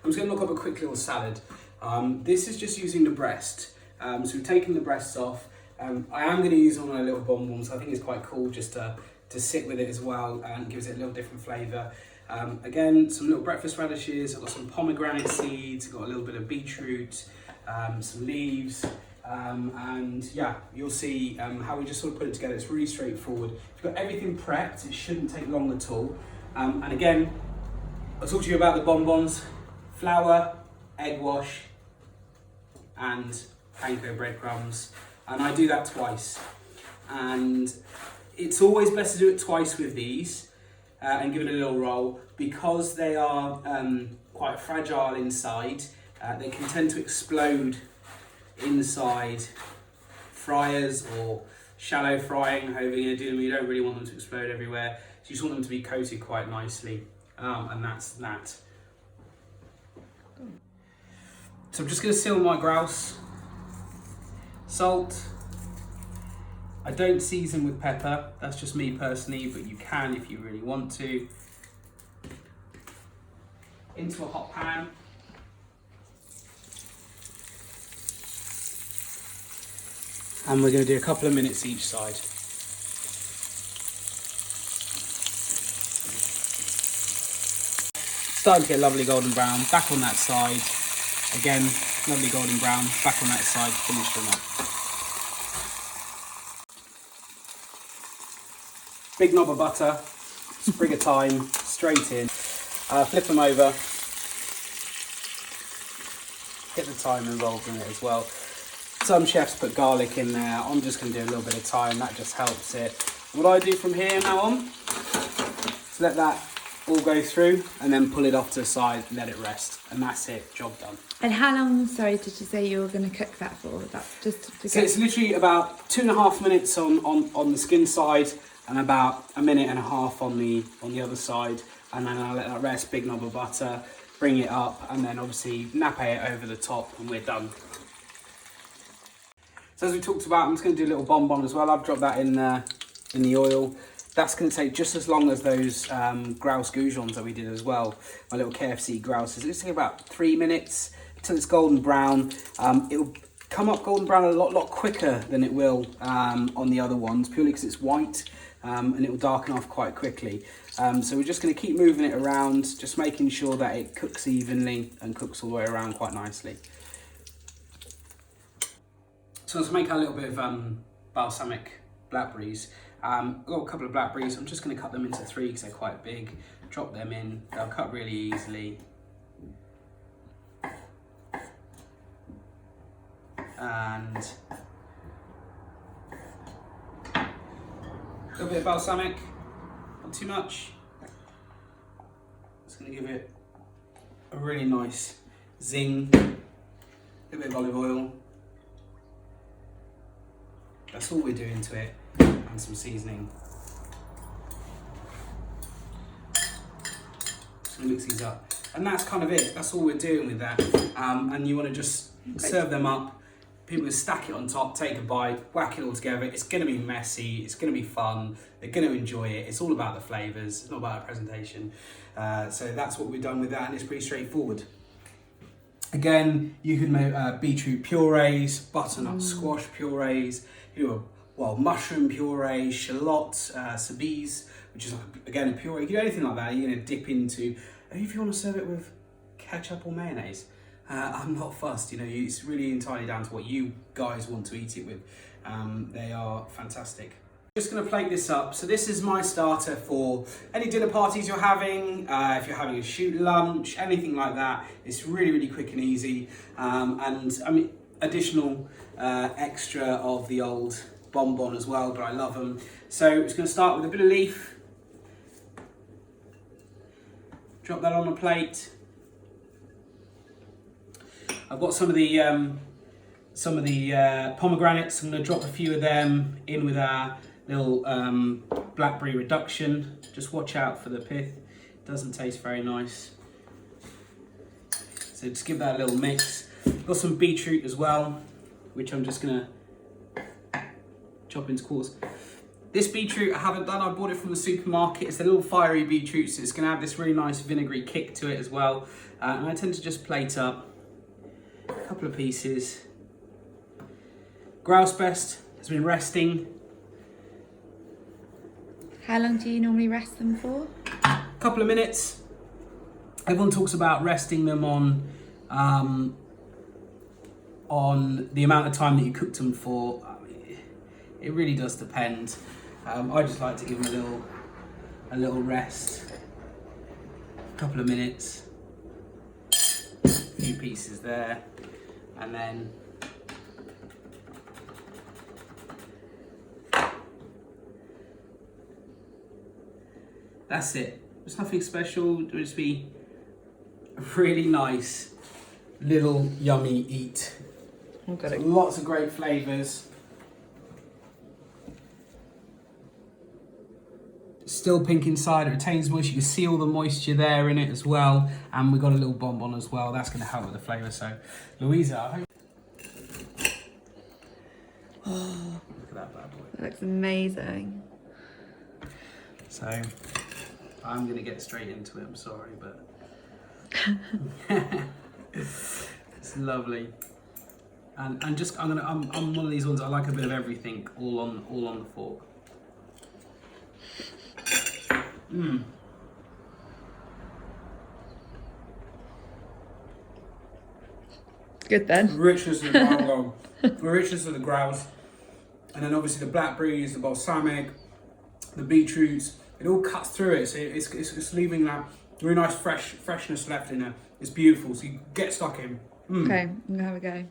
I'm just going to knock up a quick little salad. This is just using the breast. So we've taken the breasts off. I am going to use on a little bonbon, so I think it's quite cool just to sit with it as well, and gives it a little different flavour. Again, some little breakfast radishes. I've got some pomegranate seeds. I've got a little bit of beetroot, some leaves. And yeah, you'll see how we just sort of put it together. It's really straightforward. If you've got everything prepped, it shouldn't take long at all. And again, I'll talk to you about the bonbons: flour, egg wash, and panko breadcrumbs. And I do that twice. And it's always best to do it twice with these and give it a little roll, because they are quite fragile inside. They can tend to explode inside fryers or shallow frying, however you're going to do them. You don't really want them to explode everywhere, so you just want them to be coated quite nicely, and that's that. So I'm just going to seal my grouse. Salt. I don't season with pepper, that's just me personally, but you can if you really want to. Into a hot pan. And we're going to do a couple of minutes each side. Starting to get lovely golden brown, back on that side. Again, lovely golden brown, back on that side, finish them up. Big knob of butter, sprig of thyme, straight in. Flip them over. Get the thyme involved in it as well. Some chefs put garlic in there. I'm just going to do a little bit of thyme, that just helps it. What I do from here now on is let that all go through and then pull it off to the side, let it rest, and that's it, job done. And how long, sorry, did you say you were going to cook that for? That's just to So it's literally about 2.5 minutes on the skin side, and about 1.5 minutes on the other side, and then I'll let that rest. Big knob of butter, bring it up, and then obviously nappe it over the top, and we're done. So as we talked about, I'm just going to do a little bonbon as well. I've dropped that in the oil. That's going to take just as long as those grouse goujons that we did as well. My little KFC grouses. It's going to take about 3 minutes until it's golden brown. It'll come up golden brown a lot quicker than it will on the other ones, purely because it's white, and it will darken off quite quickly. So we're just going to keep moving it around, just making sure that it cooks evenly and cooks all the way around quite nicely. So let's make a little bit of balsamic blackberries. I've got a couple of blackberries. I'm just going to cut them into 3 because they're quite big. Drop them in. They'll cut really easily. And a little bit of balsamic, not too much. Just going to give it a really nice zing. A little bit of olive oil. That's all we're doing to it, and some seasoning. Just gonna mix these up, and that's kind of it. That's all we're doing with that. And you want to just serve them up. People can stack it on top, take a bite, whack it all together. It's gonna be messy. It's gonna be fun. They're gonna enjoy it. It's all about the flavors. It's not about a presentation. So that's what we've done with that, and it's pretty straightforward. Again, you can make beetroot purees, butternut squash purees. You know, well, mushroom puree, shallot, cerise, which is again a puree. You can do anything like that. You're going to dip into. If you want to serve it with ketchup or mayonnaise, I'm not fussed. You know, it's really entirely down to what you guys want to eat it with. They are fantastic. Just going to plate this up. So this is my starter for any dinner parties you're having, if you're having a shoot lunch, anything like that. It's really quick and easy, and I mean additional extra of the old bonbon as well, but I love them. So it's going to start with a bit of leaf. Drop that on a plate. I've got some of the pomegranates. I'm going to drop a few of them in with our little blackberry reduction. Just watch out for the pith. It doesn't taste very nice. So just give that a little mix. Got some beetroot as well, which I'm just gonna chop into quarters. This beetroot I haven't done, I bought it from the supermarket. It's a little fiery beetroot, so it's gonna have this really nice vinegary kick to it as well. And I tend to just plate up a couple of pieces. Grouse best has been resting. How long do you normally rest them for? A couple of minutes. Everyone talks about resting them on the amount of time that you cooked them for. It really does depend. I just like to give them a little rest. A couple of minutes. A few pieces there, and then that's it. There's nothing special. It'll just be a really nice little yummy eat. Okay. Lots of great flavours. Still pink inside, it retains moisture. You can see all the moisture there in it as well. And we've got a little bonbon as well. That's going to help with the flavour. So, Louisa, I hope... Oh, Look at that bad boy. that looks amazing. So, I'm going to get straight into it. I'm sorry, but... It's lovely. And just, I'm one of these ones, I like a bit of everything all on the fork. Mmm. Good then. Richness of the mango, the richness of the grouse, and then obviously the blackberries, the balsamic, the beetroots. It all cuts through it, so it's leaving that really nice freshness left in there. It's beautiful. So you get stuck in. Okay, I'm gonna have a go.